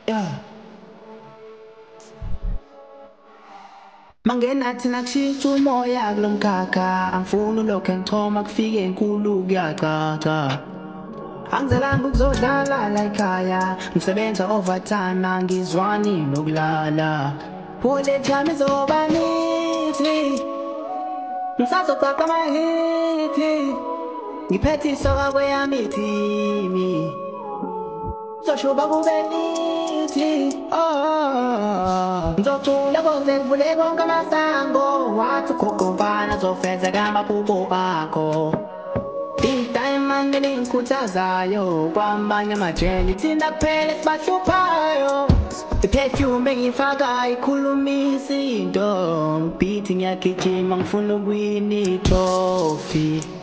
Yeah. Mangenathi nakushintsha umoya kulomkhakha angifuni ulokhu ngithoma kufike enkulu kuyacaca angizalanga ukuzodlala la ekhaya ngisebenza overtime angizwani nokulala Pule time izoba nithi ngisazoqaqa amahithi ngiphethe isoka kweyami ithimi Soshuba kube nithi ngizocula koze kuvule konke amasango wathi ugogo mfana zofezeka amaphupho akho I-diamond elingikhuthazayo kwamanye amajeli thina kuphela esibahluphayo I-perfume engiyifaka ikhulumisa into beat ngiyagijima ngifuna ukuwina i-trophy